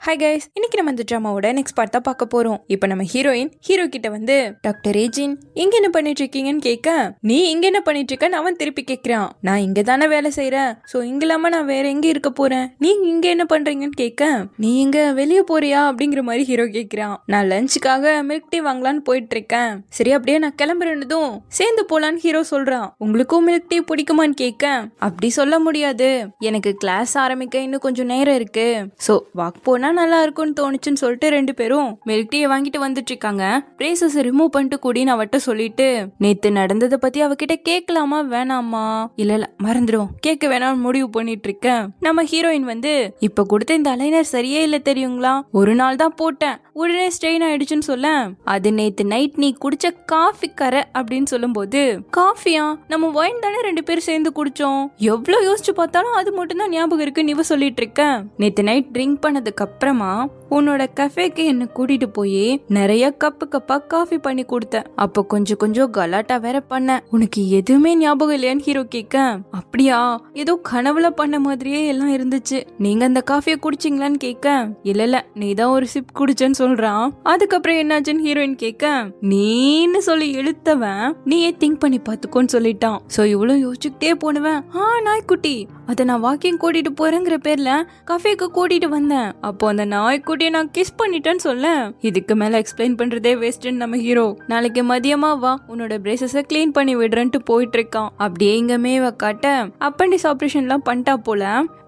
Hi guys, இன்னைக்கு நம்ம இந்த ட்ராமாவோட நெக்ஸ்ட் பார்ட் தான் பார்க்க போறோம். இப்போ நம்ம ஹீரோயின் ஹீரோ கிட்ட வந்து டாக்டர் ஏஜின் இங்க என்ன பண்ணிட்டு இருக்கீங்கன்னு கேட்க, நீ இங்க என்ன பண்ணிட்டு இருக்கன்னு அவன் திருப்பி கேட்கிறான். நான் இங்க தானே வேலை செய்யறேன், ஸோ இங்க இல்லாம நான் வேற எங்க இருக்க போறேன், நீங்க இங்க என்ன பண்றீங்கன்னு கேட்க, நீ இங்க வெளியே போறியா அப்படிங்கிற மாதிரி ஹீரோ கேட்கிறான். நான் லஞ்சுக்காக மில்க் டீ வாங்கலான்னு போயிட்டு இருக்கேன். சரி அப்படியே நான் கிளம்புறதும் சேர்ந்து போலான்னு ஹீரோ சொல்றான். உங்களுக்கும் மில்க் டீ பிடிக்குமான்னு கேட்க, அப்படி சொல்ல முடியாது, எனக்கு கிளாஸ் ஆரம்பிக்க இன்னும் கொஞ்சம் நேரம் இருக்கு, ஸோ வாக் போனா நல்லா இருக்கும்னு தோணுச்சுன்னு சொல்லிட்டு ரெண்டு பேரும் மில்க் டீயை வாங்கிட்டு வந்துட்டு இருக்காங்க. பிரேசஸ் ரிமூவ் பண்ணிட்டு கூடின்னு அவட்ட சொல்லிட்டு, நேத்து நடந்ததை பத்தி அவகிட்ட கேட்கலாமா வேணாமா, இல்ல மறந்துடும், கேட்க வேணாம்னு முடிவு பண்ணிட்டு இருக்கேன். நம்ம ஹீரோயின் வந்து, இப்ப கொடுத்த இந்த அலைனர் சரியே இல்ல தெரியுங்களா, ஒரு நாள் தான் போட்டேன், உடனே ஸ்ட்ரெயின் ஆயிடுச்சுன்னு சொல்ல, அது நேத்து நைட் நீ குடிச்ச காஃபி கரை அப்படின்னு சொல்லும் போது, காஃபியா, நம்ம ஒயின் தானே ரெண்டு பேரும் சேர்ந்து குடிச்சோம், எவ்வளவு யோசிச்சு பார்த்தாலும் அது மட்டும் தான் ஞாபகம் இருக்கு நீ சொல்லிட்டு இருக்க. நேத்து நைட் ட்ரிங்க் பண்ணதுக்கு அப்புறமா உன்னோட கஃபேக்கு என்ன கூட்டிட்டு போய் நிறைய கப்பா காஃபி பண்ணி கொடுத்த, அப்ப கொஞ்சம் கொஞ்சம் கலாட்டா வேற பண்ண, உனக்கு எதுவுமே ஞாபகம் இல்லையான்னு ஹீரோ கேட்க, அப்படியா, ஏதோ கனவுல பண்ண மாதிரியே எல்லாம் இருந்துச்சு, நீங்க அந்த காஃபியை குடிச்சிங்களான்னு கேட்க, இல்ல நீ தான் ஒரு சிப் குடிச்சேன்னு சொல்றான். அதுக்கப்புறம் என்னாச்சுன்னு ஹீரோயின் கேட்க, நீன்னு சொல்லி இழுத்தவன் நீயே திங்க் பண்ணி பாத்துக்கோன்னு சொல்லிட்டான். சோ இவ்வளவு யோசிச்சுக்கிட்டே போனவன், நாய்க்குட்டி, அதை நான் வாக்கிங் கூட்டிட்டு போறேங்கிற பேர்ல கஃபேக்கு கூட்டிட்டு வந்தேன், அப்போ அந்த நாய்க்குட்டியை நான் கிஸ் பண்ணிட்டேன்னு சொல்ல, இதுக்கு மேல எக்ஸ்பிளைன் பண்றதே வேஸ்ட்ன்னு நம்ம ஹீரோ, நாளைக்கு மதியமா வா உன்னோட பிரேசஸ கிளீன் பண்ணி விடுறேன்ட்டு போயிட்டு இருக்கான். அப்படியே இங்க மேவ காட்ட அப்பண்டிஸ் ஆபரேஷன் எல்லாம் பண்ணிட்டா போல,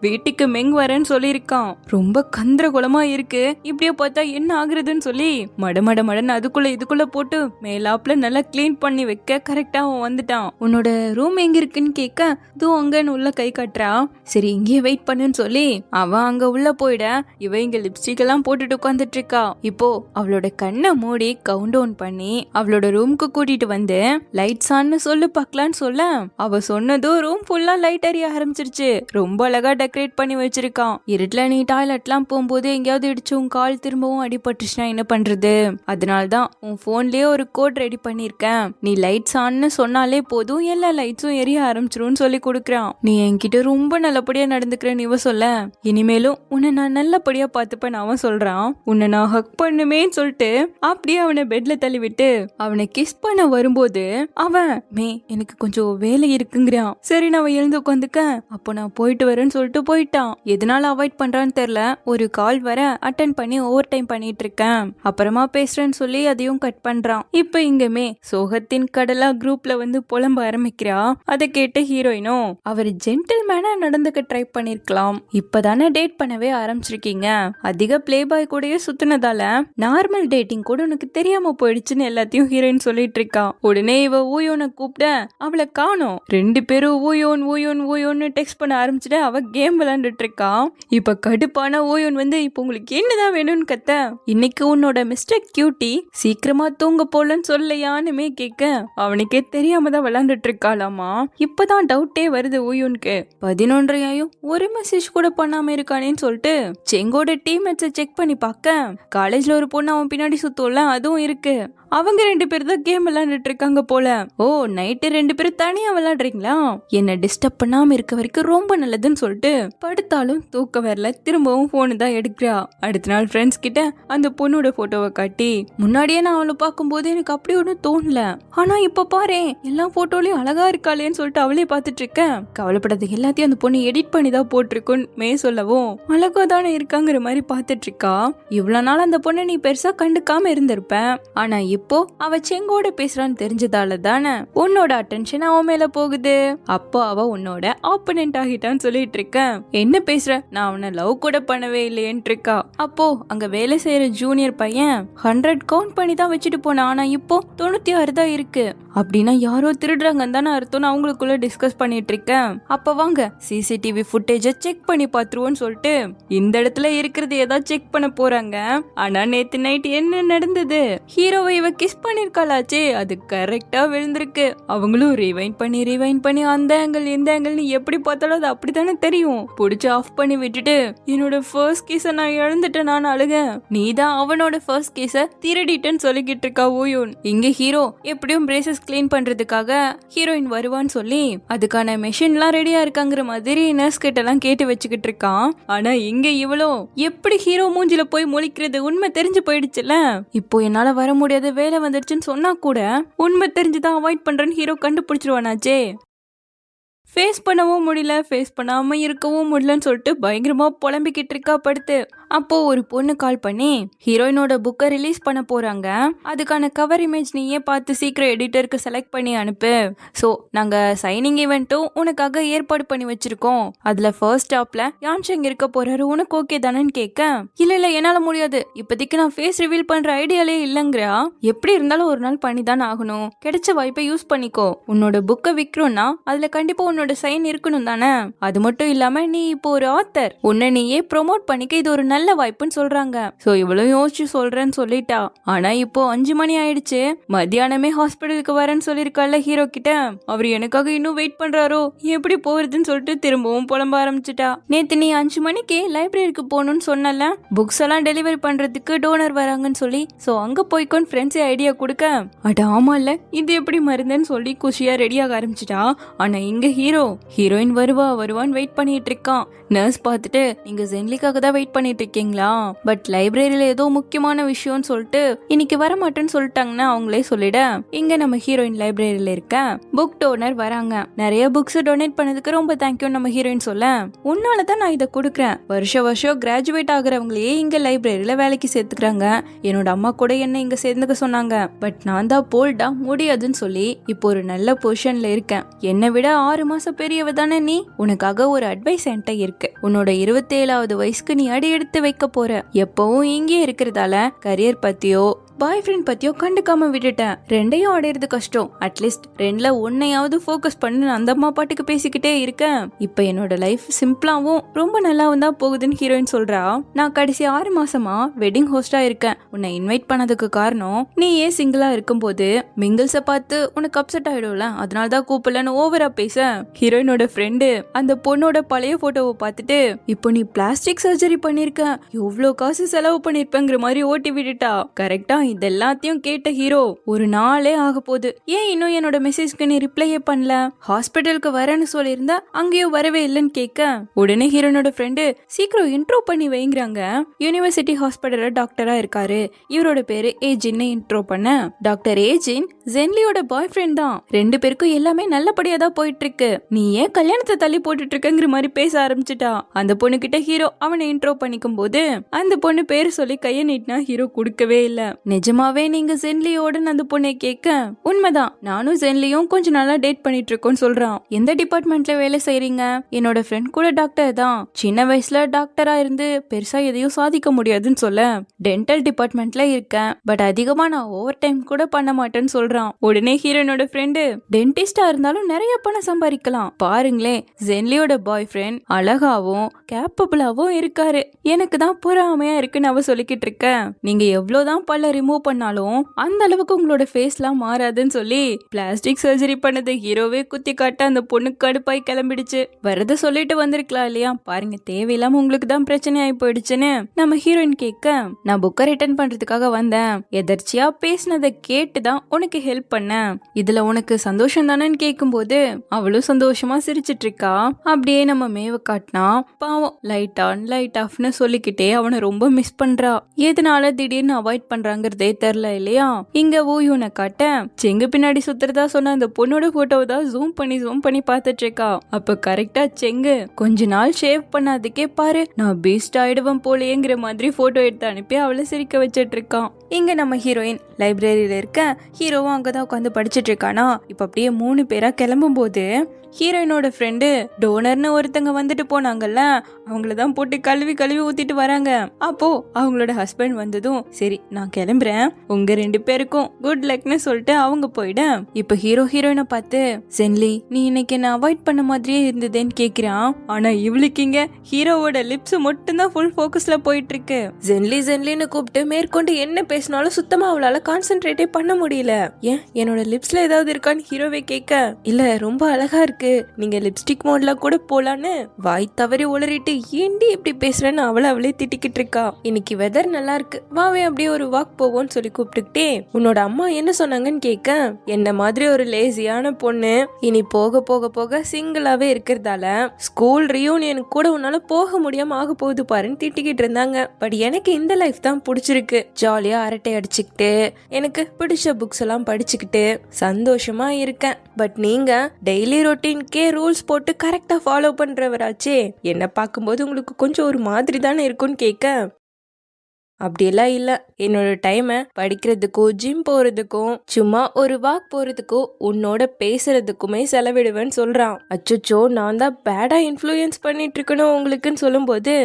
வீட்டுக்கு மெங் வரேன்னு சொல்லியிருக்கான். ரொம்ப கந்திரகுலமா இருக்கு, இப்படியே பார்த்தா என்ன ஆகுறதுன்னு சொல்லி மடன்னு அதுக்குள்ள இதுக்குள்ள போட்டு மேலாப்ல நல்லா கிளீன் பண்ணி வைக்க கரெக்டா அவன் வந்துட்டான். உன்னோட ரூம் எங்க இருக்குன்னு கேட்க, தூ அங்கன்னு உள்ள கை காட்டுறா. சரி இங்கேயே வெயிட் பண்ணுன்னு சொல்லி அவன் அங்க உள்ள போயிட, இவ இங்க லிப்ஸ்டிக் எல்லாம் போட்டுட்டு உட்காந்துட்டு இருக்கா. இப்போ அவளோட கண்ணை மூடி கவுண்ட் டவுன் பண்ணி அவளோட ரூம்க்கு கூட்டிட்டு வந்து லைட்ஸ் ஆன்னு சொல்லு பாக்கலான்னு சொல்ல, அவ சொன்னதும் ரூம் ஃபுல்லா லைட் எரிய ஆரம்பிச்சிருச்சு. ரொம்ப அழகா டெக்கரேட் பண்ணி வச்சிருக்கான். இருட்டுல நீ டாய்லெட் எல்லாம் போகும்போது எங்கேயாவது இடிச்சு உன் கால் திரும்பவும் அடிபட்டுச்சுன்னா என்ன பண்றது, அதனால்தான் உன் போன்லயே ஒரு கோட் ரெடி பண்ணிருக்கேன், நீ லைட்ஸ் ஆன்னு சொன்னாலே போதும் எல்லா லைட்ஸும் எரிய ஆரம்பிச்சிரும் சொல்லி கொடுக்கறான். நீ என்கிட்ட ரொம்ப நல்லபடியா நடந்துக்கிறேன்னு இவ சொல்ல, இனிமேலும் உன்னை நான் நல்லபடியா பார்த்துப்பேன் அவன் சொல்றான். உன்னை நான் ஹக் பண்ணுமேன்னு சொல்லிட்டு அப்படியே அவனை பெட்ல தள்ளி விட்டு அவனை கிஸ் பண்ண வரும்போது அவன், எனக்கு கொஞ்சம் வேலை இருக்குங்கிறான். சரி நான் எழுந்து உட்காந்துக்க, அப்போ நான் போயிட்டு வரேன்னு சொல்லிட்டு போயிட்டான். எதனால அவாய்ட் பண்றான்னு தெரியல, ஒரு கால் வர அட்டென்ட் பண்ணி ஓவர் டைம் பண்ணிட்டு இருக்கேன், அப்புறமா பேசுறேன்னு சொல்லி அதையும் கட் பண்றான். இப்ப இங்கமே சோகத்தின் கடலா குரூப்ல வந்து புலம்ப ஆரம்பிக்கிறா. அதை கேட்ட ஹீரோயினும், அவர் ஜென்டில்மேனா நடந்துக்க ட்ரை பண்ணிருக்கலாம், இப்பதானே டேட் பண்ணவே ஆரம்பிச்சிருக்கீங்க, அதிக பிளே பாய் கூடயே சுத்தினதால நார்மல் டேட்டிங் கூட உனக்கு தெரியாம போயிடுச்சுன்னு எல்லாத்தையும் ஹீரோயின் சொல்லிட்டு இருக்கான். உடனே இவ ஊயோனை கூப்பிட அவளை காணோம். ரெண்டு பேரும் ஊயோன்னு டெக்ஸ்ட் பண்ண ஆரம்பிச்சுட்டு அவ கேம் விளையாண்டுட்டு இருக்கான். இப்ப கடுப்பான ஊயோன் வந்து, இப்ப உங்களுக்கு என்னதான் வேணும்னு கத்த, இன்னைக்கு உன்னோட மிஸ்டர் கியூட்டி சீக்கிரமா தூங்க போலன்னு சொல்லலையானுமே கேட்க, அவனுக்கே தெரியாம தான் விளையாண்டுட்டு இருக்காளாமா. இப்பதான் டவுட்டே வருது ஊயோனுக்கு. 11:30 ஒரு மெசேஜ் கூட பண்ணாம இருக்கானேன்னு சொல்லிட்டு செங்கோட டீம்மேட்ஸை செக் பண்ணி பார்க்க, காலேஜ்ல ஒரு பொண்ணு அவன் பின்னாடி சுத்தோம்ல அதுவும் இருக்கு. அவங்க ரெண்டு பேரும் தான் கேம் விளையாண்டுட்டு இருக்காங்க போல. ஓ நைட்டு ரெண்டு பேரும் தனியா விளையாடுறீங்களா, என்ன டிஸ்டர்ப் பண்ணாம இருக்க வரைக்கும் ரொம்ப நல்லதுன்னு சொல்லிட்டு படுத்தாலும் தூக்க வரல, திரும்பவும் போனு தான் எடுக்கிறா. அடுத்த நாள் ஃப்ரெண்ட்ஸ் கிட்ட அந்த பொண்ணோட போட்டோவை காட்டி, முன்னாடியே நான் அவளை பார்க்கும்போது எனக்கு அப்படி ஒன்றும் தோணல, ஆனா இப்ப பாரு எல்லா போட்டோலயும் அழகா இருக்காளேன்னு சொல்லிட்டு அவளே பார்த்துட்டு இருக்கேன், கவலைப்படாத எல்லாத்தையும் அந்த பொண்ணு எடிட் பண்ணி தான் போட்டிருக்குன்னு சொல்லவும் அழகா தானே இருக்காங்கிற மாதிரி பார்த்துட்டு இருக்கா. இவ்வளவு நாள் அந்த பொண்ணை நீ பெருசா கண்டுக்காம இருந்திருப்ப, ஆனா இப்போ அவ செங்கோட பேசுறான்னு தெரிஞ்சதால தானே உன்னோட அட்டென்ஷன் அவன் மேல போகுது, அப்போ அவ உன்னோட ஆப்போனன்ட் ஆகிட்டான்னு சொல்லிட்டு இருக்கேன். என்ன பேசுற, நான் அவனை லவ் கூட பண்ணவே இல்லையேன்னு இருக்கா. அப்போ அங்க வேலை செய்யற ஜூனியர் பையன் 100 கவுண்ட் பண்ணி தான் வச்சுட்டு போனா, ஆனா இப்போ 96 தான் இருக்கு, அப்படின்னா யாரோ திருடுறாங்கன்னு தானே அர்த்தம் அவங்களுக்குள்ள டிஸ்கஸ் பண்ணிட்டு இருக்கேன். அப்ப வாங்க சிசிடிவி ஃபுட்டேஜ செக் பண்ணி பாத்துருவோன்னு சொல்லிட்டு இந்த இடத்துல இருக்கிறது ஏதாவது செக் பண்ண போறாங்க. ஆனா நேத்து நைட் என்ன நடந்தது, ஹீரோவை இவ கிஸ் பண்ணிருக்காளாச்சே அது கரெக்டா விழுந்திருக்கு. அவங்களும் ரிவைண்ட் பண்ணி அந்த ஆங்கிள் இந்த ஆங்கிள்னு எப்படி பார்த்தாலும் அது அப்படித்தானே தெரியும். புடிச்சு ஆஃப் பண்ணி விட்டுட்டு, என்னோட ஃபர்ஸ்ட் கேஸ நான் இழந்துட்டேன் நான் அழுக, நீதான் அவனோட ஃபர்ஸ்ட் கேஸ திருடிட்டேன்னு சொல்லிக்கிட்டு இருக்கா ஊயோன். இங்க ஹீரோ எப்படியும் பிரேசஸ் கிளீன் பண்றதுக்காக ஹீரோயின் வருவான்னு சொல்லி அதுக்கான மெஷின்லாம் ரெடியா இருக்காங்கிற போற மாதிரி நர்ஸ் கிட்ட எல்லாம் கேட்டு வச்சுக்கிட்டு இருக்கான். ஆனா இங்க இவளோ எப்படி ஹீரோ மூஞ்சில போய் முழிக்கிறது உண்மை தெரிஞ்சு போயிடுச்சுல. இப்போ என்னால வர முடியாத வேலை வந்துருச்சுன்னு சொன்னா கூட உண்மை தெரிஞ்சுதான் அவாய்ட் பண்றேன்னு ஹீரோ கண்டுபிடிச்சிருவானாச்சே. ஃபேஸ் பண்ணவும் முடியல, ஃபேஸ் பண்ணாம இருக்கவும் முடியலன்னு சொல்லிட்டு பயங்கரமா புலம்பிக்கிட்டு இருக்கா படுத்து. அப்போ ஒரு பொண்ணு கால் பண்ணி ஹீரோயினோட புக்கை ரிலீஸ் பண்ண போறாங்க, அதுக்கான கவர் இமேஜ் நீயே பார்த்து சீக்கிரம் எடிட்டருக்கு செலக்ட் பண்ணி அனுப்பு. ஸோ நாங்க சைனிங் ஈவெண்ட்டும் உனக்காக ஏற்பாடு பண்ணி வச்சிருக்கோம். அதுல ஃபர்ஸ்ட் ஸ்டாப்ல யான்ஷங் இருக்க போறாரு, உனக்கு ஓகே தானேன்னு கேட்க, இல்ல என்னால முடியாது, இப்போதைக்கு நான் ஃபேஸ் ரிவீல் பண்ற ஐடியாலே இல்லைங்கிறா. எப்படி இருந்தாலும் ஒரு நாள் பண்ணி தான் ஆகணும், கிடைச்ச வாய்ப்பை யூஸ் பண்ணிக்கோ. உன்னோட புக்கை விற்கிறோம்னா அதுல கண்டிப்பா உன்னோட சைன் இருக்கணும் தானே. அது மட்டும் இல்லாம நீ இப்போ ஒரு ஆத்தர், உன்னை நீயே ப்ரொமோட் பண்ணிக்க இது ஒரு நல்ல வாய்ப்புன்னு சொல்றாங்க. சோ இவ்வளவு யோசிச்சு சொல்றேன்னு சொல்லிட்டா. ஆனா இப்போ 5 மணி ஆயிடுச்சு, மத்தியானமே ஹாஸ்பிட்டலுக்கு வரேன்னு சொல்லிருக்கால ஹீரோ கிட்ட. அவர் எனக்காக இன்னும் வெயிட் பண்றாரோ, எப்படி போறதுன்னு சொல்லிட்டு திரும்பவும் புலம்ப ஆரம்பிச்சுட்டா. நேத்து நீ 5 மணிக்கு லைப்ரரிக்கு போகணும்னு சொன்னல, புக்ஸ் எல்லாம் டெலிவரி பண்றதுக்கு டோனர் வராங்கன்னு சொல்லி, சோ அங்க போய்க்கோன்னு ஃப்ரெண்ட்ஸே ஐடியா கொடுக்க, அட ஆமா இல்ல இது எப்படி மருந்துன்னு சொல்லி குஷியா ரெடியாக ஆரம்பிச்சிட்டா. ஆனா இங்க ஹீரோயின் வருவான்னு வெயிட் பண்ணிட்டு இருக்கான். நர்ஸ் பார்த்துட்டு, நீங்க ஜென்லிக்காக தான் வெயிட் பண்ணிட்டு இருக்கீங்களா, பட் லைப்ரரியில ஏதோ முக்கியமான விஷயம்னு சொல்லிட்டு இன்னைக்கு வர மாட்டேன்னு சொல்லிட்டாங்கன்னா அவங்களே சொல்லிட. இங்க நம்ம ஹீரோயின் லைப்ரரியில இருக்க புக் டோனர் வராங்க. நிறைய புக்ஸ் டொனேட் பண்ணதுக்கு ரொம்ப தேங்க்யூ நம்ம ஹீரோயின் சொல்ல, உன்னாலதான் நான் இதை கொடுக்குறேன். வருஷம் கிராஜுவேட் ஆகுறவங்களையே இங்க லைப்ரரியில வேலைக்கு சேர்த்துக்கிறாங்க. என்னோட அம்மா கூட என்ன இங்க சேர்ந்துக்க சொன்னாங்க, பட் நான் தான் போல்டா முடியாதுன்னு சொல்லி இப்போ ஒரு நல்ல பொசிஷன்ல இருக்கேன். என்னை விட 6 மாசம் பெரியவ தானே நீ, உனக்காக ஒரு அட்வைஸ் என்கிட்ட இருக்கு. உன்னோட 27வது வயசுக்கு நீ அடி எடுத்து வைக்க போற. எப்பவும் இங்கே இருக்கிறதால கரியர் பத்தியோ பாய் ஃப்ரெண்ட் பத்தியோ கண்டுக்காம விட்டுட்டேன். ரெண்டையும் அடையிறது கஷ்டம். அட்லீஸ்ட் 2ல ஒன்னையாவது ஃபோக்கஸ் பண்ணு அந்த அம்மா பாட்டுக்கு பேசிக்கிட்டே இருக்கேன். இப்ப என்னோட லைஃப் சிம்பிளாவும் ரொம்ப நல்லாவும் தான் போகுதுன்னு ஹீரோயின் சொல்றா. நான் கடைசி 6 மாசமா வெட்டிங் ஹோஸ்டா இருக்கேன். உன்னை இன்வைட் பண்ணதுக்கு காரணம் நீ ஏன் சிங்கிளா இருக்கும்போது மிங்கிள்ஸ பார்த்து உனக்கு அப்செட் ஆயிடும்ல, அதனாலதான் கூப்பிடலன்னு ஓவரா பேச, ஹீரோயினோட ஃப்ரெண்டு அந்த பொண்ணோட பழைய போட்டோவை பார்த்துட்டு, இப்போ நீ பிளாஸ்டிக் சர்ஜரி பண்ணிருக்க, எவ்வளவு காசு செலவு பண்ணிருப்பேங்கிற மாதிரி ஓட்டி விட்டுட்டா. கரெக்டா இதெல்லாத்தையும் கேட்ட ஹீரோ, ஒரு நாளே ஆக போகுது, ஏன் இன்னும் என்னோட மெசேஜ்க்கு நீ ரிப்ளையே பண்ணல, ஹாஸ்பிட்டலுக்கு வரேன்னு சொல்லியிருந்தா அங்கேயும் வரவே இல்லைன்னு கேட்க, உடனே ஹீரோனோட ஃப்ரெண்டு சீக்கிரம் இன்ட்ரோ பண்ணி வைங்கிறாங்க. யூனிவர்சிட்டி ஹாஸ்பிட்டல்ல டாக்டரா இருக்காரு, இவரோட பேரு ஏஜின்னு இன்ட்ரோ பண்ண, டாக்டர் ஏஜின் ஜென்லியோட பாய் ஃப்ரெண்ட் தான். 2 பேருக்கும் எல்லாமே நல்லபடியா தான் போயிட்டு இருக்கு. நீ ஏன் கல்யாணத்தை தள்ளி போட்டுட்டு இருக்கங்கிற மாதிரி பேச ஆரம்பிச்சுட்டா. அந்த பொண்ணு கிட்ட ஹீரோ அவனை இன்ட்ரோ பண்ணிக்கும் போது அந்த பொண்ணு பேரு சொல்லி கைய நீட்டினா ஹீரோ கொடுக்கவே இல்ல. நிஜமாவே நீங்க ஜென்லியோட அந்த பொண்ணை கேட்க, உண்மைதான், நானும் ஜென்லியும் கொஞ்ச நாளா டேட் பண்ணிட்டு இருக்கோம்னு சொல்றான். எந்த டிபார்ட்மெண்ட்ல வேலை செய்றீங்க? என்னோட ஃப்ரெண்ட் கூட டாக்டர் தான், சின்ன வயசுல டாக்டரா இருந்து பெருசா எதையும் சாதிக்க முடியாதுன்னு சொல்ல, டென்டல் டிபார்ட்மெண்ட்ல இருக்கேன், பட் அதிகமா நான் ஓவர் டைம் கூட பண்ண மாட்டேன்னு சொல்றான். உடனே ஹீரோனோட ஃப்ரெண்டு, டென்டிஸ்டா இருந்தாலும் நிறைய பணம் சம்பாதிக்கலாம், பாருங்களேன் ஜென்லியோட பாய் ஃப்ரெண்ட் அழகாவும் கேப்பபிளாவும் இருக்காரு, எனக்கு தான் பொறாமையா இருக்குன்னு அவ சொல்லிக்கிட்டு இருக்க. நீங்க எவ்வளவுதான் பல்ல ரிமூவ் பண்ணாலும் அந்த அளவுக்கு உங்களோட ஃபேஸ்லாம் மாறாதுன்னு சொல்லி பிளாஸ்டிக் சர்ஜரி பண்ணது ஹீரோவே குத்தி காட்ட அந்த பொண்ணு கடுப்பாய் கிளம்பிடுச்சு. வரத சொல்லிட்டு வந்திருக்கலாம் இல்லையா, பாருங்க தேவையில்லாம உங்களுக்கு தான் பிரச்சனை ஆகி போயிடுச்சுன்னு நம்ம ஹீரோயின் கேட்க, நான் புக்கை ரிட்டர்ன் பண்றதுக்காக வந்தேன், எதர்ச்சியா பேசினதை கேட்டுதான் உனக்கு ஹெல்ப் பண்ண, இதுல உனக்கு சந்தோஷம் தானேன்னு கேட்கும் போது அவளும் சந்தோஷமா சிரிச்சிட்டு இருக்கா. அப்படியே நம்ம மேவ காட்டினா பாவம் லைட் ஆன் லைட் ஆஃப்னு சொல்லிக்கிட்டே அவனை ரொம்ப மிஸ் பண்றா. எதனால திடீர்னு அவாய்ட் பண்றாங்கிறதே தெரியல இல்லையா. இங்க ஊயூனை காட்ட செங்கு பின்னாடி சுத்துறதா சொன்ன அந்த பொண்ணோட போட்டோவை தான் ஜூம் பண்ணி பார்த்துட்டு இருக்கா. அப்ப கரெக்டா செங்கு கொஞ்ச நாள் ஷேவ் பண்ணாதுக்கே பாரு நான் பீஸ்ட் ஆயிடுவேன் போலேங்கிற மாதிரி போட்டோ எடுத்து அனுப்பி அவளை சிரிக்க வச்சிட்டு இருக்கான். இங்க நம்ம ஹீரோயின் லைப்ரரியில இருக்க, ஹீரோவும் அங்கதான் உட்காந்து படிச்சுட்டு இருக்கானா. இப்ப அப்படியே 3 பேரா கிளம்பும் போது ஹீரோயினோட ஃப்ரெண்டு டோனர்னு ஒருத்தங்க வந்துட்டு போனாங்கல்ல, அவங்களதான் போட்டு கழுவி ஊத்திட்டு வராங்க. அப்போ அவங்களோட ஹஸ்பண்ட் வந்ததும், சரி நான் கிளம்புறேன், உங்க 2 பேருக்கும் குட் லக்னு சொல்லிட்டு அவங்க போயிட. இப்ப ஹீரோயினை பார்த்து, ஜென்லி நீ இன்னைக்கு என்ன அவாய்ட் பண்ண மாதிரியே இருந்ததுன்னு கேக்குறான். ஆனா இவளுக்கு இங்க ஹீரோவோட லிப்ஸ் மட்டும்தான் ஃபுல் ஃபோக்கஸ்ல போயிட்டு இருக்கு. ஜென்லின்னு கூப்பிட்டு மேற்கொண்டு என்ன பேசினாலும் சுத்தமா அவளால கான்சென்ட்ரேட்டே பண்ண முடியல. ஏன் என்னோட லிப்ஸ்ல ஏதாவது இருக்கான்னு ஹீரோவே கேட்க, இல்ல ரொம்ப அழகா இருக்கு, இருக்கு, நீங்க லிப்ஸ்டிக் மோட்ல கூட போலான்னு வாய் தவறி உளறிட்டு ஏண்டி இப்படி பேசுறேன்னு அவளே திட்டிக்கிட்டு இருக்கா. இன்னைக்கு வெதர் நல்லா இருக்கு, வாவே அப்படியே ஒரு வாக் போவோம்னு சொல்லி கூப்பிட்டுக்கிட்டே உன்னோட அம்மா என்ன சொன்னாங்கன்னு கேட்க, என்ன மாதிரி ஒரு லேசியான பொண்ணு இனி போக போக போக சிங்கிளாவே இருக்கிறதால ஸ்கூல் ரியூனியனுக்கு கூட உன்னால போக முடியாம ஆக போகுது பாருன்னு திட்டிக்கிட்டு இருந்தாங்க. பட் எனக்கு இந்த லைஃப் தான் பிடிச்சிருக்கு, ஜாலியா அரட்டை அடிச்சுக்கிட்டு எனக்கு பிடிச்ச புக்ஸ் எல்லாம் படிச்சுக்கிட்டு சந்தோஷமா இருக்கேன். பட் நீங்க டெய்லி ரொட்டீன்கே ரூல்ஸ் போட்டு கரெக்டா ஃபாலோ பண்றவராச்சே, என்ன பார்க்கும்போது உங்களுக்கு கொஞ்சம் ஒரு மாதிரி தானே இருக்கும்னு கேட்க, அப்படியெல்லாம் இல்லை, என்னோட டைமை படிக்கிறதுக்கும் ஜிம் போறதுக்கும் சும்மா ஒரு வாக் போறதுக்கும் உன்னோட பேசுறதுக்குமே செலவிடுவேன்னு சொல்றான். அச்சோ, நான் தான் பேடா இன்ஃப்ளூயன்ஸ் பண்ணிட்டு இருக்கணும் உங்களுக்குன்னு சொல்லும்போது,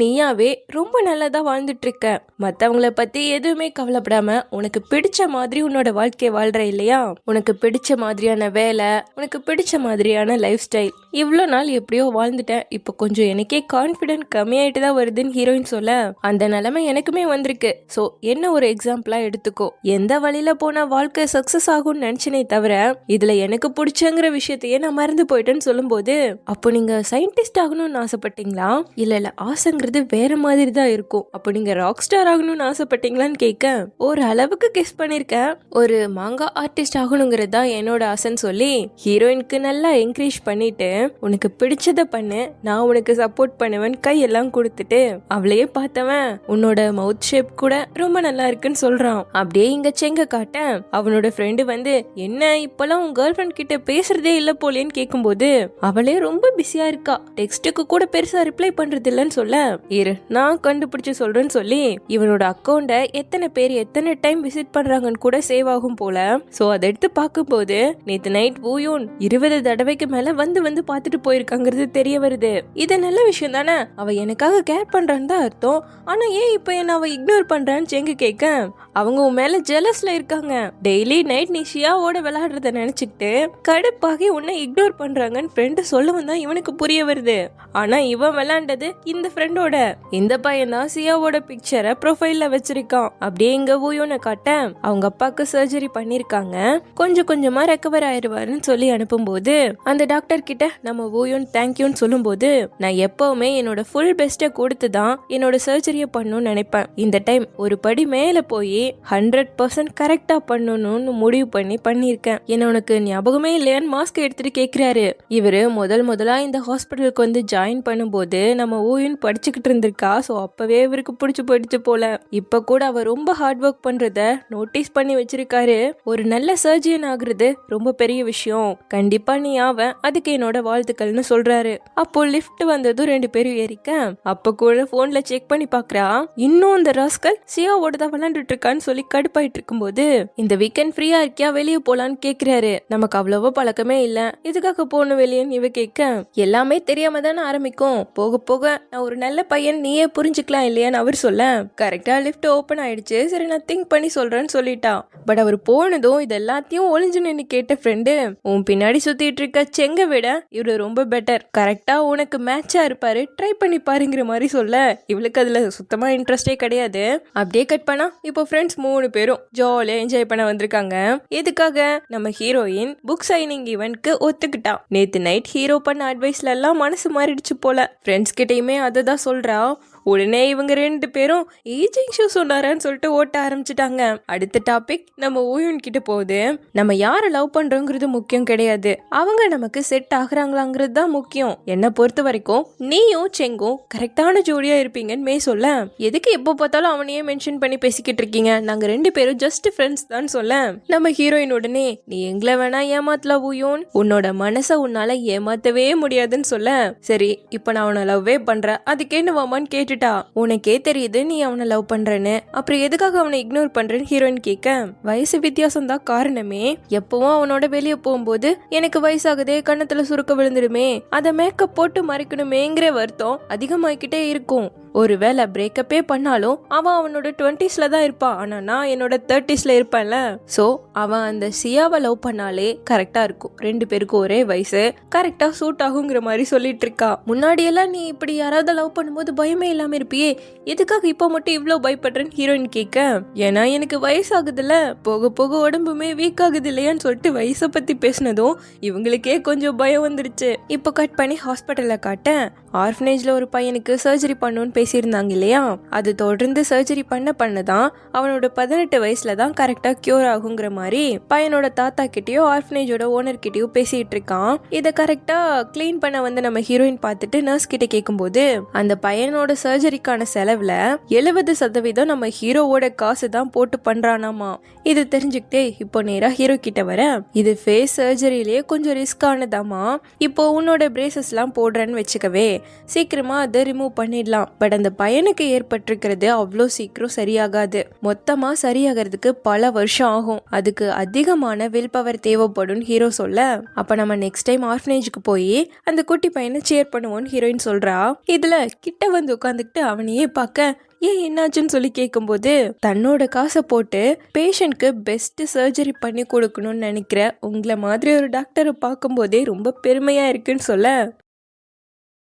நீயாவே ரொம்ப நல்லதா வாழ்ந்துட்டு இருக்க, மற்றவங்கள பத்தி எதுவுமே கவலைப்படாம உனக்கு பிடிச்ச மாதிரி உன்னோட வாழ்க்கையை வாழ்ற இல்லையா, உனக்கு பிடிச்ச மாதிரியான வேலை, உனக்கு பிடிச்ச மாதிரியான லைஃப் ஸ்டைல், இவ்வளோ நாள் எப்படியோ வாழ்ந்துட்டேன், இப்போ கொஞ்சம் எனக்கே கான்ஃபிடென்ட் கம்மியாயிட்டு தான் வருதுன்னு ஹீரோயின் சொல்ல, அந்த நிலைமை எனக்குமே வந்திருக்கு. சோ என்ன ஒரு எக்ஸாம்பிளா எடுத்துக்கோ, எந்த வழியில போனா வாழ்க்கை சக்சஸ் ஆகும்னு நினைச்சனே தவிர இதுல எனக்கு பிடிச்சங்கிற விஷயத்தையே நான் மறந்து போயிட்டேன்னு சொல்லும்போது, அப்போ நீங்க சயின்டிஸ்ட் ஆகணும்னு ஆசைப்பட்டீங்களா, இல்ல ஆசைங்கிறது வேற மாதிரி தான் இருக்கும், அப்போ நீங்க ராக் ஸ்டார் ஆகணும்னு ஆசைப்பட்டீங்களான்னு கேட்க, ஒரு அளவுக்கு கெஸ் பண்ணிருக்கேன், ஒரு மாங்கா ஆர்டிஸ்ட் ஆகணுங்கிறது தான் என்னோட ஆசைன்னு சொல்லி ஹீரோயினுக்கு நல்லா என்கரேஜ் பண்ணிட்டு, உனக்கு பிடிச்சத பண்ணு, நான் உனக்கு சப்போர்ட் பண்ணுவேன் கையெல்லாம் கொடுத்துட்டு அவளையே பார்த்தவன் உன்னோட மவுத் ஷேப் கூட ரொம்ப நல்லா இருக்குன்னு சொல்றான். அப்படியே இங்க செங்க காட்ட அவனோட ஃப்ரெண்டு வந்து, என்ன இப்பெல்லாம் உன் கேர்ள் ஃப்ரெண்ட் கிட்ட பேசுறதே இல்ல போலேன்னு கேட்கும்போது, அவளே ரொம்ப பிஸியா இருக்கா, டெக்ஸ்டுக்கு கூட பெருசா ரிப்ளை பண்றது இல்லன்னு சொல்ல, இரு நான் கண்டுபிடிச்சு சொல்றேன்னு சொல்லி இவனோட அக்கௌண்ட எத்தனை பேர் எத்தனை டைம் விசிட் பண்றாங்கன்னு கூட சேவ் ஆகும் போல. சோ அதை எடுத்து பார்க்கும்போது நேத்து நைட் பூயோன் 20 தடவைக்கு மேல வந்து பார்த்துட்டு போயிருக்காங்கிறது தெரிய வருது. இது நல்ல விஷயம் தானே, அவ எனக்காக கேர் பண்றான்னு தான் அர்த்தம். ஆனா ஏன் இப்ப என்ன அவ இக்னோர் பண்றான்னு செங்க கேட்க, அவங்க உன் மேல ஜெலஸ்ல இருக்காங்க, டெய்லி நைட் நீ ஷியாவோட விளையாடுறத நினைச்சுக்கிட்டு கடுப்பாகி உன்னை இக்னோர் பண்றாங்கன்னு ஃப்ரெண்டு சொல்லவும் தான் இவனுக்கு புரிய வருது. ஆனா இவன் விளையாண்டது இந்த ஃப்ரெண்டோட, இந்த பையன் தான் சியாவோட பிக்சரை ப்ரொஃபைல்ல வச்சிருக்கான். அப்படியே இங்க ஊயோனை காட்ட அவங்க அப்பாக்கு சர்ஜரி பண்ணிருக்காங்க, கொஞ்சம் கொஞ்சமா ரெக்கவர் ஆயிடுவாருன்னு சொல்லி அனுப்பும்போது அந்த டாக்டர் கிட்ட நம்ம ஊயோன் தேங்க்யூன்னு சொல்லும்போது, நான் எப்பவுமே என்னோட ஃபுல் பெஸ்ட்டை கொடுத்து தான் என்னோட சர்ஜரியை பண்ணணும்னு நினைப்பேன், இந்த டைம் ஒரு படி மேல போய் 100% கரெக்டா பண்ணணும்னு முடிவு பண்ணிருக்கேன், என்ன உனக்கு ஞாபகமே இல்லையான்னு மாஸ்க் எடுத்துட்டு கேக்குறாரு. இவரு முதலா இந்த ஹாஸ்பிட்டலுக்கு வந்து ஜாயின் பண்ணும்போது நம்ம ஊயின் படிச்சுக்கிட்டு இருந்திருக்கா. சோ அப்பவே இவருக்கு பிடிச்சு போயிடுச்சு போல. இப்ப கூட அவ ரொம்ப ஹார்ட் ஒர்க் பண்றத நோட்டீஸ் பண்ணி வச்சிருக்காரு. ஒரு நல்ல சர்ஜியன் ஆகுறது ரொம்ப பெரிய விஷயம், கண்டிப்பா நீ ஆவ, அதுக்கு என்னோட வாழ்த்துக்கள்னு சொல்றாரு. அப்போ லிஃப்ட் வந்ததும் 2 பேரும் ஏறிக்க, அப்ப கூட போன்ல செக் பண்ணி பாக்குறா, இன்னும் இந்த ராஸ்கல் சியாவோட தான் விளையாண்டுட்டு இருக்கான்னு சொல்லி கடுப்பாயிட்டு இருக்கும்போது, இந்த வீக்கெண்ட் ஃப்ரீயா இருக்கியா வெளியே போலான்னு கேக்குறாரு. நமக்கு அவ்வளவோ பழக்கமே இல்ல, இதுக்காக போகணும் வெளியேன்னு இவ கேட்க, எல்லாமே தெரியாம தானே ஆரம்பிக்கும், போக போக நான் ஒரு நல்ல பையன் நீயே புரிஞ்சுக்கலாம் இல்லையான்னு அவர் சொல்ல, கரெக்டா லிஃப்ட் ஓபன் ஆயிடுச்சு, சரி நான் திங்க் பண்ணி சொல்றேன்னு சொல்லிட்டா. பட் அவர் போனதும் இது எல்லாத்தையும் ஒளிஞ்சு நின்னு கேட்ட ஃப்ரெண்டு, உன் பின்னாடி சுத்திட்டு இருக்க செங்க விட இவரு ரொம்ப பெட்டர், கரெக்டா உனக்கு மேட்சா இருப்பாரு, ட்ரை பண்ணி பாருங்கிற மாதிரி சொல்ல, இவளுக்கு அதுல சுத்தமா இன்ட்ரெஸ்டே கிடையாது. அப்படியே கட் பண்ணா இப்போ ஃப்ரெண்ட்ஸ் 3 பேரும் ஜாலியா என்ஜாய் பண்ண வந்திருக்காங்க. எதுக்காக, நம்ம ஹீரோயின் புக் சைனிங் ஈவென்ட்க்கு ஒத்துக்கிட்டா. நேத்து நைட் ஹீரோ பண்ண அட்வைஸ்ல எல்லாம் மனசு மாறிடுச்சு போல, ஃப்ரெண்ட்ஸ் கிட்டயுமே அதை தான் சொல்றா. உடனே இவங்க 2 பேரும் ஏஜிங் ஷூ சொன்னாரன்னு சொல்லிட்டு ஓட்ட ஆரம்பிச்சிட்டாங்க. அடுத்த டாபிக் நம்ம ஊயன் கிட்ட போகுது. நம்ம யாரை லவ் பண்றோங்கிறது முக்கியம் கிடையாது, அவங்க நமக்கு செட் ஆகுறாங்களாங்கிறது தான் முக்கியம். என்ன பொறுத்த வரைக்கும் நீயும் செங்கும் கரெக்டான ஜோடியா இருப்பீங்கன்னு மே சொல்ல, எதுக்கு எப்போ பார்த்தாலும் அவனையே மென்ஷன் பண்ணி பேசிக்கிட்டு இருக்கீங்க, நாங்க 2 பேரும் ஜஸ்ட் ஃப்ரெண்ட்ஸ் தான் சொல்ல, நம்ம ஹீரோயின் உடனே நீ எங்களை வேணா ஏமாத்தலாம் ஊயோன், உன்னோட மனசை உன்னால ஏமாத்தவே முடியாதுன்னு சொல்ல, சரி இப்ப நான் அவனை லவ்வே பண்றேன், அதுக்கே வாமான்னு கேட்டுட்டா. உனக்கே தெரியுது நீ அவனை லவ் பண்றேன்னு, அப்புறம் எதுக்காக அவனை இக்னோர் பண்றேன்னு ஹீரோயின் கேட்க, வயசு வித்தியாசம் தான் காரணமே, எப்பவும் அவனோட வெளியே போகும்போது எனக்கு வயசாகுதே, கண்ணத்துல சுருக்க விழுந்துடுமே, அதை மேக்கப் போட்டு மறைக்கணுமேங்கிற வருத்தம் அதிகமாகிக்கிட்டே இருக்கும். ஒருவேளை பிரேக்கப்பே பண்ணாலும் அவன் அவனோட 20sல தான் இருப்பான், ஆனா நான் என்னோட 30sல இருப்பேன்ல. சோ அவன் அந்த சியாவை லவ் பண்ணாலே கரெக்டா இருக்கும், 2 பேருக்கும் ஒரே வயசு, கரெக்டா சூட் ஆகுங்கிற மாதிரி சொல்லிட்டு இருக்கா. முன்னாடி எல்லாம் நீ இப்படி யாராவது லவ் பண்ணும்போது பயமே இல்லாம இருப்பியே, எதுக்காக இப்ப மட்டும் இவ்வளவு பயப்படுறேன்னு ஹீரோயின் கேட்க, ஏன்னா எனக்கு வயசாகுதுல, போக போக உடம்புமே வீக் ஆகுது இல்லையான்னு சொல்லிட்டு வயசை பத்தி பேசினதும் இவங்களுக்கே கொஞ்சம் பயம் வந்துருச்சு. இப்போ கட் பண்ணி ஹாஸ்பிட்டல்ல காட்ட, ஆர்ஃபனேஜ்ல ஒரு பையனுக்கு சர்ஜரி பண்ணணும்னு பேசியிருந்தாங்க இல்லையா, அது தொடர்ந்து சர்ஜரி பண்ணதான் அவனோட 18 வயசுல தான் கரெக்டா கியூர் ஆகுங்கிற மாதிரி பையனோட தாத்தா கிட்டயோ ஆர்ஃபனேஜோட ஓனர் கிட்டயோ பேசிட்டு இருக்கான். இதை கரெக்டா கிளீன் பண்ண வந்து நம்ம ஹீரோயின் பார்த்துட்டு நர்ஸ் கிட்ட கேட்கும்போது, அந்த பையனோட சர்ஜரிக்கான செலவுல 70% நம்ம ஹீரோவோட காசு தான் போட்டு பண்றானாமா. இது தெரிஞ்சுக்கிட்டே இப்போ நேரா ஹீரோ கிட்ட வர, இது ஃபேஸ் சர்ஜரியிலேயே கொஞ்சம் ரிஸ்க் ஆனதாமா, இப்போ உன்னோட பிரேசஸ் எல்லாம் போடுறேன்னு வச்சுக்கவே சீக்கிரமா அதை ரிமூவ் பண்ணிடலாம், பட் அந்த பையனுக்கு ஏற்பட்டிருக்கிறது அவ்வளோ சீக்கிரம் சரியாகாது, மொத்தமா சரியாகிறதுக்கு பல வருஷம் ஆகும், அதுக்கு அதிகமான வில் பவர் தேவைப்படும் ஹீரோ சொல்ல, அப்ப நம்ம நெக்ஸ்ட் டைம் ஆர்ஃபனேஜுக்கு போய் அந்த குட்டி பையனை சேர் பண்ணுவோம்னு ஹீரோயின் சொல்றா. இதுல கிட்ட வந்து உட்காந்துக்கிட்டு அவனையே பார்க்க, ஏன் என்னாச்சுன்னு சொல்லி கேட்கும்போது, தன்னோட காசை போட்டு பேஷண்ட்க்கு பெஸ்ட் சர்ஜரி பண்ணி கொடுக்கணும்னு நினைக்கிற உங்களை மாதிரி ஒரு டாக்டரை பார்க்கும்போதே ரொம்ப பெருமையா இருக்குன்னு சொல்ல,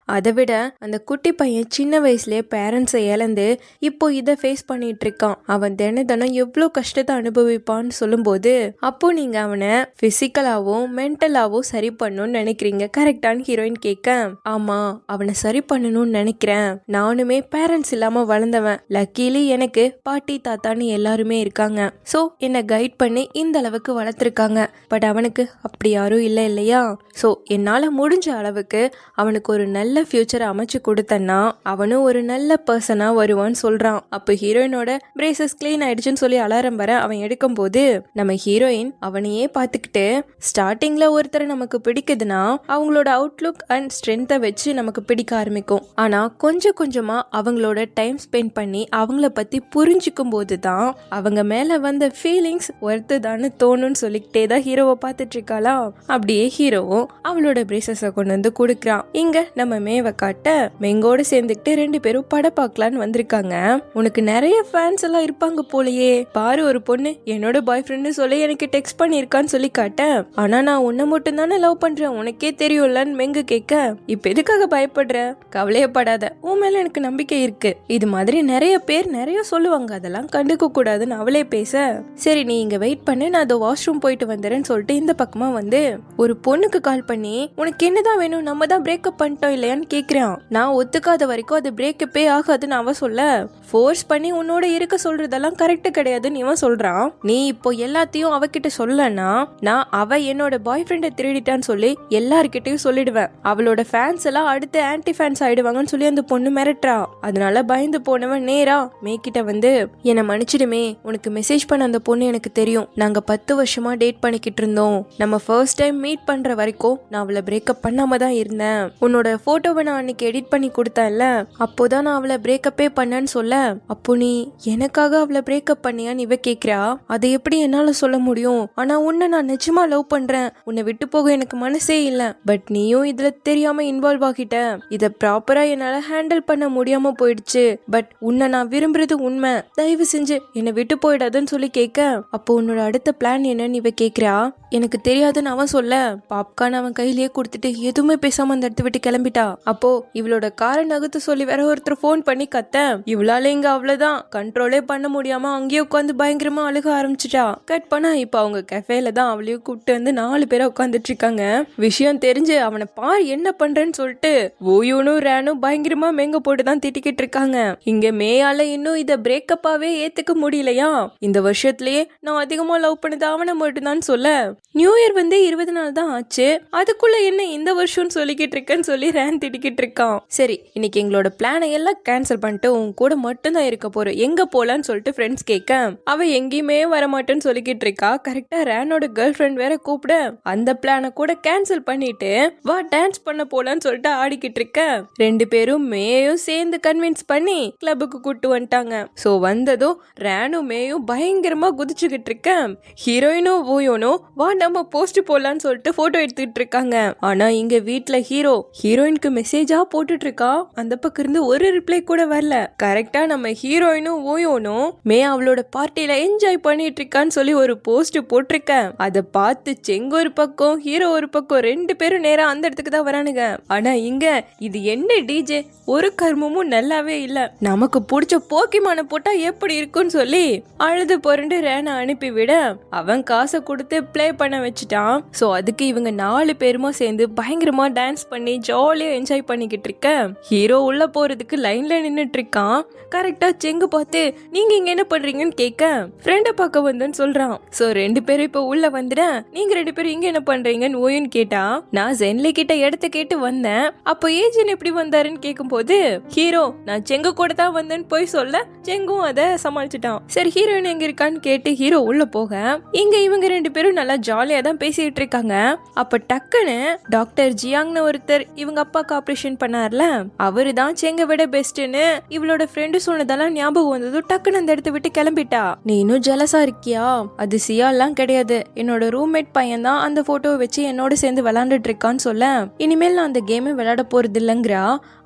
அதை விட அந்த குட்டி பையன் சின்ன வயசுலேயே பேரண்ட்ஸை இழந்து இப்போ இதை ஃபேஸ் பண்ணிட்டு இருக்கான், அவன் தினம் எவ்வளோ கஷ்டத்தை அனுபவிப்பான்னு சொல்லும்போது, அப்போ நீங்க அவனை பிசிக்கலாவும் மென்டலாவும் சரி பண்ணணும்னு நினைக்கிறீங்க கரெக்டான ஹீரோயின் கேட்க, ஆமா அவனை சரி பண்ணணும்னு நினைக்கிறேன், நானுமே பேரண்ட்ஸ் இல்லாம வளர்ந்தவன், லக்கீலி எனக்கு பாட்டி தாத்தான்னு எல்லாருமே இருக்காங்க, ஸோ என்னை கைட் பண்ணி இந்த அளவுக்கு வளர்த்துருக்காங்க, பட் அவனுக்கு அப்படி யாரும் இல்லை இல்லையா, ஸோ என்னால் முடிஞ்ச அளவுக்கு அவனுக்கு ஒரு நல்ல ஃபியூச்சர் அமைச்சு கொடுத்தன்னா அவனும் ஒரு நல்ல பர்சனா வருவான்னு சொல்றான். அப்போ ஹீரோயினோட பிரேசஸ் கிளீன் ஆயிடுச்சுன்னு சொல்லி அலாரம் வர அவன் எடுக்கும் போது, நம்ம ஹீரோயின் அவனையே பார்த்துக்கிட்டு, ஸ்டார்டிங்ல ஒருத்தரை நமக்கு பிடிக்குதுன்னா அவங்களோட அவுட்லுக் அண்ட் ஸ்ட்ரென்த்தை வச்சு நமக்கு பிடிக்க ஆரம்பிக்கும், ஆனா கொஞ்சம் கொஞ்சமா அவங்களோட டைம் ஸ்பெண்ட் பண்ணி அவங்கள பத்தி புரிஞ்சுக்கும் போது தான் அவங்க மேல வந்த ஃபீலிங்ஸ் ஒருத்துதான்னு தோணும்னு சொல்லிக்கிட்டே தான் ஹீரோவை பார்த்துட்டு இருக்காளா. அப்படியே ஹீரோவும் அவளோட பிரேசஸை கொண்டு வந்து கொடுக்குறான். இங்க நம்ம மேவை காட்ட, மெங்கோட சேர்ந்துக்கிட்டு 2 பேரும் படம் பார்க்கலான்னு வந்திருக்காங்க. உனக்கு நிறைய ஃபேன்ஸ் எல்லாம் இருப்பாங்க போலயே, பாரு ஒரு பொண்ணு என்னோட பாய் ஃப்ரெண்டு சொல்லி எனக்கு டெக்ஸ்ட் பண்ணிருக்கான்னு சொல்லி காட்ட, ஆனா நான் உன்னை மட்டும் தானே லவ் பண்றேன் உனக்கே தெரியும்லன்னு மெங்கு கேட்க, இப்ப எதுக்காக பயப்படுற, கவலையப்படாத, உன் மேல எனக்கு நம்பிக்கை இருக்கு, இது மாதிரி நிறைய பேர் நிறைய சொல்லுவாங்க, அதெல்லாம் கண்டுக்க கூடாதுன்னு அவளே பேச, சரி நீ இங்க வெயிட் பண்ணு, நான் அதை வாஷ்ரூம் போயிட்டு வந்துறேன்னு சொல்லிட்டு இந்த பக்கமா வந்து ஒரு பொண்ணுக்கு கால் பண்ணி, உனக்கு என்னதான் வேணும், நம்ம தான் பிரேக்கப் பண்ணிட்டோம் இல்லையான்னு கேக்குறான். நான் ஒத்துக்காத வரைக்கும் அது பிரேக்கப்பே ஆகாதுன்னு அவ சொல்ல, ஃபோர்ஸ் பண்ணி உன்னோட இருக்க சொல்றதெல்லாம் கரெக்ட் கிடையாதுன்னு இவன் சொல்றான். நீ இப்போ எல்லாத்தையும் அவகிட்ட சொல்லனா நான் அவ என்னோட பாய் ஃப்ரெண்டை திருடிட்டான்னு சொல்லி எல்லார்கிட்டையும் சொல்லிடுவேன், அவளோட ஃபேன்ஸ் எல்லாம் அடுத்து ஆன்டி ஃபேன்ஸ் ஆயிடுவாங்கன்னு சொல்லி அந்த பொண்ணு மிரட்டுறா. அதனால பயந்து போனவன் நேரா மேக்கிட்ட வந்து, என்னை மன்னிச்சிடுமே, உனக்கு மெசேஜ் பண்ண அந்த பொண்ணு எனக்கு தெரியும், நாங்க 10 வருஷமா டேட் பண்ணிக்கிட்டு இருந்தோம், நம்ம ஃபர்ஸ்ட் டைம் மீட் பண்ற வரைக்கும் நான் அவளை பிரேக்கப் பண்ணாம தான் இருந்தேன், உன்னோட போட்டோவை நான் அன்னைக்கு எடிட் பண்ணி கொடுத்தேன்ல, அப்போதான் நான் அவளை பிரேக்கப்பே பண்ணேன்னு சொல்ல, அப்போ நீ எனக்காக அவளை பிரேக்கப் பண்ணியான்னு இவ கேக்குறா. அதை எப்படி என்னால சொல்ல முடியும், ஆனா உன்னை நான் நிஜமா லவ் பண்றேன், உன்னை விட்டு போக எனக்கு மனசே இல்ல, பட் நீயும் இதுல தெரியாம இன்வால்வ் ஆகிட்ட, இத ப்ராப்பரா என்னால ஹேண்டில் பண்ண முடியாம போயிடுச்சு, பட் உன்னை நான் விரும்புறது உண்மை, தயவு செஞ்சு என்னை விட்டு போயிடாதுன்னு சொல்லி கேட்க, அப்போ உன்னோட அடுத்த பிளான் என்னன்னு இவ கேக்குறா. எனக்கு தெரியாதுன்னு அவன் சொல்ல, பாப்கார்ன் அவன் கையிலேயே கொடுத்துட்டு எதுவுமே பேசாம அந்த இடத்த விட்டு கிளம்பிட்டா. அப்போ இவளோட காரை நகர்த்து சொல்லி வேற ஒருத்தர் போன் பண்ணி கத்த, இவளால இங்க அவ்வளவுதான் கண்ட்ரோலே பண்ண முடியாம அங்கேயே உட்காந்து பயங்கரமா அழுக ஆரம்பிச்சிட்டா. கட் பண்ணா இப்ப அவங்க கஃபேல தான் அவளையும் கூப்பிட்டு வந்து 4 பேரை உட்காந்துட்டு இருக்காங்க. விஷயம் தெரிஞ்சு அவனை பார் என்ன பண்றேன்னு சொல்லிட்டு ஓயூனும் ரேனும் பயங்கரமா மேங்க போட்டுதான் திட்டிக்கிட்டு இருக்காங்க. இங்க மேயால இன்னும் இத பிரேக்கப்பாவே ஏத்துக்க முடியலையா, இந்த வருஷத்துலயே நான் அதிகமா லவ் பண்ணது அவனை மட்டும்தான் சொல்ல, நியூ இயர் வந்து 20 நாள் தான் ஆச்சு, அதுக்குள்ள என்ன இந்த வருஷம் சொல்லிக்கிட்டு இருக்கேன்னு சொல்லி ரேன் திட்டிக்கிட்டு இருக்கான். சரி இன்னைக்கு எங்களோட பிளானை எல்லாம் கேன்சல் பண்ணிட்டு உன் கூட மட்டும்தான் இருக்க போறோம், எங்க போலான்னு சொல்லிட்டு ஃப்ரெண்ட்ஸ் கேட்க, அவ எங்கேயுமே வரமாட்டேன்னு சொல்லிக்கிட்டு இருக்கா. கரெக்டா ரேனோட கேர்ள் ஃப்ரெண்ட் வேற கூப்பிட, அந்த பிளானை கூட கேன்சல் பண்ணிட்டு வா டான்ஸ் பண்ண போலான்னு சொல்லிட்டு ஆடிக்கிட்டு இருக்க. 2 பேரும் மேயும் சேர்ந்து கன்வின்ஸ் பண்ணி கிளப்புக்கு கூட்டு வந்துட்டாங்க. சோ வந்ததும் ரேனும் மேயும் பயங்கரமா குதிச்சுக்கிட்டு இருக்க, ஹீரோயினும் ஓயோனும் வா நம்ம போஸ்ட் போடலான்னு சொல்லிட்டு போட்டோ எடுத்துக்கிட்டு இருக்காங்க. ஆனா இங்க வீட்டுல ஹீரோயினுக்கு இவளுக்கு மெசேஜா போட்டுட்டு இருக்கா. அந்த பக்கம் இருந்து ஒரு ரிப்ளை கூட வரல. கரெக்டா நம்ம ஹீரோயினும் ஓயோனும் அவளோட பார்ட்டியில என்ஜாய் பண்ணிட்டு இருக்கான்னு சொல்லி ஒரு போஸ்ட் போட்டிருக்கேன். அதை பார்த்து செங்கு ஒரு பக்கம் ஹீரோ ஒரு பக்கம் 2 பேரும் நேரா அந்த இடத்துக்கு தான் வரானுங்க. ஆனா இங்க இது என்ன டிஜே, ஒரு கர்மமும் நல்லாவே இல்ல. நமக்கு பிடிச்ச போக்கிமான போட்டா எப்படி இருக்குன்னு சொல்லி அழுது பொருண்டு ரேனா அனுப்பிவிட அவன் காசை கொடுத்து பிளே பண்ண வச்சுட்டான். சோ அதுக்கு இவங்க 4 பேருமா சேர்ந்து பயங்கரமா டான்ஸ் பண்ணி ஜாலியா என்ஜாய் பண்ணிக்கிட்டு இருக்க ஹீரோ உள்ள போறதுக்கு லைன்ல நின்னுட்டு இருக்கான். கரெக்டா செங்கு பார்த்து நீங்க இங்க என்ன பண்றீங்கன்னு கேட்க ஃப்ரெண்ட பார்க்க வந்தேன்னு சொல்றான். சோ 2 பேரும் இப்ப உள்ள வந்துட்டேன், நீங்க 2 பேரும் இங்க என்ன பண்றீங்கன்னு ஓயுன்னு கேட்டா நான் ஜென்லி கிட்ட இடத்த கேட்டு வந்தேன். அப்போ ஏஜென்ட் எப்படி வந்தாருன்னு கேட்கும் போது ஹீரோ நான் செங்கு கூட தான் வந்தேன்னு போய் சொல்ல செங்கும் அதை சமாளிச்சுட்டான். சரி ஹீரோயின் எங்க இருக்கான்னு கேட்டு ஹீரோ உள்ள போக இங்க இவங்க 2 பேரும் நல்லா ஜாலியா தான் பேசிட்டு இருக்காங்க. அப்ப டக்குன்னு டாக்டர் ஜியாங்னு ஒருத்தர் இவங்க அப்பாக்கு ஆபரேஷன் பண்ணார்ல, அவரு தான் செங்க விட பெஸ்ட்னு இவளோட ஃப்ரெண்டு சொன்னதெல்லாம் ஞாபகம் வந்தது. டக்குன்னு அந்த இடத்த விட்டு கிளம்பிட்டா. நீ இன்னும் ஜலசா இருக்கியா? அது சியாலாம் கிடையாது, என்னோட ரூம்மேட் பையன் தான் அந்த போட்டோவை வச்சு என்னோட சேர்ந்து விளையாண்டுட்டு இருக்கான்னு சொல்ல இனிமேல் நான் அந்த கேமை விளையாட போறது இல்லைங்கிறா.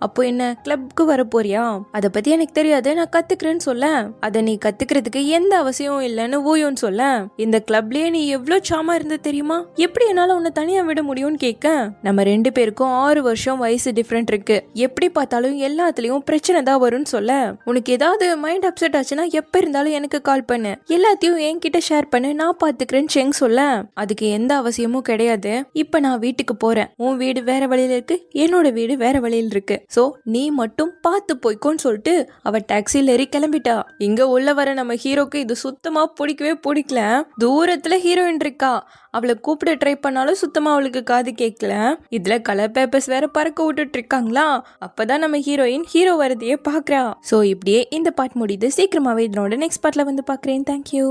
அப்போ என்ன கிளப்க்கு வர போறியா? அதை பத்தி எனக்கு தெரியாது, நான் கத்துக்கிறேன்னு சொல்ல அதை நீ கத்துக்கிறதுக்கு எந்த அவசியமும் இல்லைன்னு ஊயோன்னு சொல்ல இந்த கிளப்லயே நீ எவ்வளவு சாமா இருந்த தெரியுமா, எப்படி என்னால உன்னை தனியா விட முடியும்னு கேட்க நம்ம 2 பேருக்கும் 6 வருஷம் வயசு டிஃபரெண்ட் இருக்கு, எப்படி பார்த்தாலும் எல்லாத்துலயும் பிரச்சனை தான் வரும்னு சொல்ல உனக்கு ஏதாவது மைண்ட் அப்செட் ஆச்சுன்னா எப்ப இருந்தாலும் எனக்கு கால் பண்ணு, எல்லாத்தையும் என்கிட்ட ஷேர் பண்ணு, நான் பாத்துக்கிறேன்னு செங் சொல்ல அதுக்கு எந்த அவசியமும் கிடையாது, இப்ப நான் வீட்டுக்கு போறேன், உன் வீடு வேற வழியில இருக்கு, என்னோட வீடு வேற வழியில இருக்கு, சோ நீ மட்டும் பார்த்து போய்க்கோன்னு சொல்லிட்டு அவ டாக்ஸில ஏறி கிளம்பிட்டா. இங்க உள்ள வர நம்ம ஹீரோக்கு இது சுத்தமா பிடிக்கவே பிடிக்கல. தூரத்துல ஹீரோயின் இருக்கா, அவளை கூப்பிட ட்ரை பண்ணாலும் சுத்தமா அவளுக்கு காது கேட்கல. இதுல கலர் பேப்பர்ஸ் வேற பறக்க விட்டுட்டு இருக்காங்களா. அப்பதான் நம்ம ஹீரோயின் ஹீரோ வரதையே பாக்குறா. சோ இப்படியே இந்த பார்ட் முடியுது. சீக்கிரமாவே இதனோட நெக்ஸ்ட் பார்ட்ல வந்து பாக்குறேன். தேங்க்யூ.